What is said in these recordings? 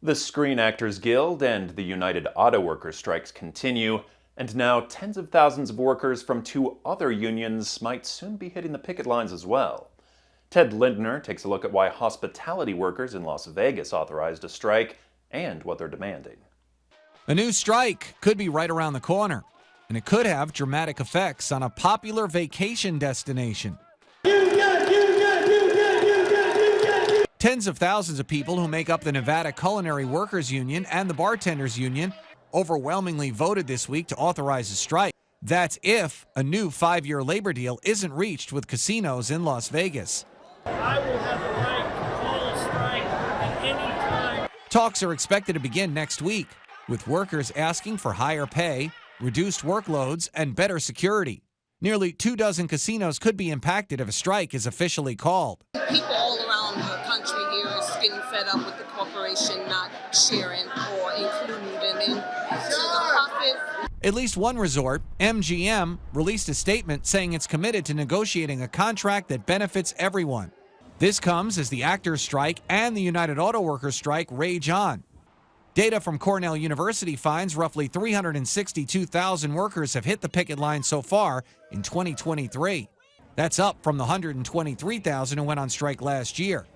The Screen Actors Guild and the United Auto Workers strikes continue, and now tens of thousands of workers from two other unions might soon be hitting the picket lines as well. Ted Lindner takes a look at why hospitality workers in Las Vegas authorized a strike and what they're demanding. A new strike could be right around the corner, and it could have dramatic effects on a popular vacation destination. Tens of thousands of people who make up the Nevada Culinary Workers Union and the Bartenders Union overwhelmingly voted this week to authorize a strike. That's if a new 5-year labor deal isn't reached with casinos in Las Vegas. I will have the right to call a strike at any time. Talks are expected to begin next week, with workers asking for higher pay, reduced workloads, and better security. Nearly 24 casinos could be impacted if a strike is officially called. People all around the country here is getting fed up with the corporation not sharing or including them into the profit. At least one resort, MGM, released a statement saying it's committed to negotiating a contract that benefits everyone. This comes as the actors' strike and the United Auto Workers strike rage on. Data from Cornell University finds roughly 362,000 workers have hit the picket line so far in 2023. That's up from the 123,000 who went on strike last year.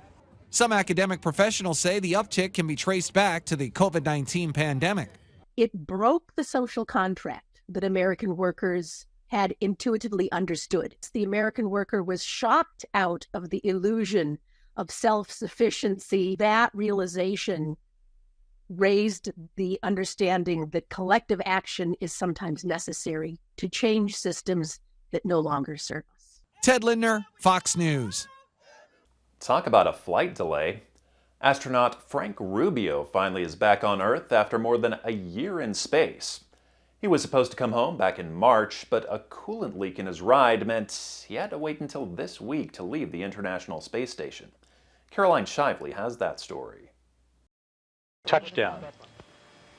Some academic professionals say the uptick can be traced back to the COVID-19 pandemic. It broke the social contract that American workers had intuitively understood. The American worker was shocked out of the illusion of self-sufficiency. That realization raised the understanding that collective action is sometimes necessary to change systems that no longer serve us. Ted Lindner, Fox News. Talk about a flight delay. Astronaut Frank Rubio finally is back on Earth after more than a year in space. He was supposed to come home back in March, but a coolant leak in his ride meant he had to wait until this week to leave the International Space Station. Caroline Shively has that story. Touchdown.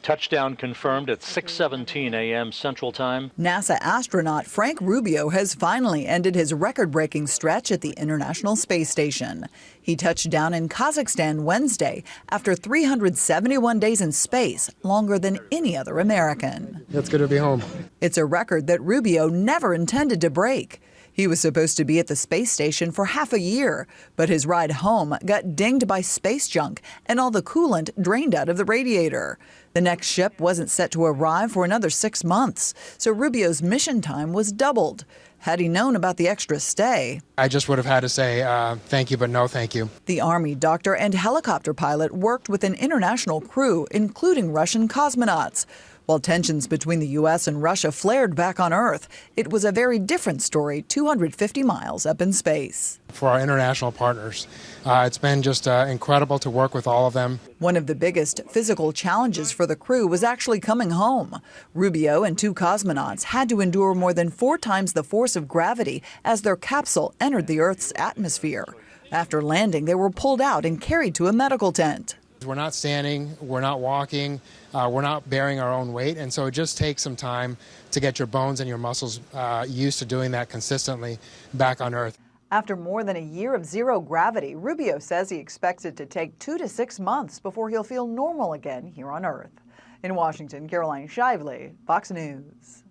Touchdown confirmed at 6:17 a.m. Central Time. NASA astronaut Frank Rubio has finally ended his record-breaking stretch at the International Space Station. He touched down in Kazakhstan Wednesday after 371 days in space, longer than any other American. It's good to be home. It's a record that Rubio never intended to break. He was supposed to be at the space station for half a year, but his ride home got dinged by space junk and all the coolant drained out of the radiator. The next ship wasn't set to arrive for another 6 months, so Rubio's mission time was doubled. Had he known about the extra stay, I just would have had to say thank you, but no thank you. The Army doctor and helicopter pilot worked with an international crew, including Russian cosmonauts. While tensions between the U.S. and Russia flared back on Earth, it was a very different story 250 miles up in space. For our international partners, it's been just incredible to work with all of them. One of the biggest physical challenges for the crew was actually coming home. Rubio and 2 cosmonauts had to endure more than 4 times the force of gravity as their capsule entered the Earth's atmosphere. After landing, they were pulled out and carried to a medical tent. We're not standing, we're not walking, we're not bearing our own weight, and so it just takes some time to get your bones and your muscles used to doing that consistently back on Earth. After more than a year of zero gravity, Rubio says he expects it to take 2 to 6 months before he'll feel normal again here on Earth. In Washington, Caroline Shively, Fox News.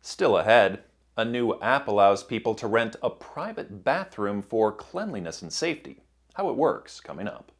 Still ahead, a new app allows people to rent a private bathroom for cleanliness and safety. How it works, coming up.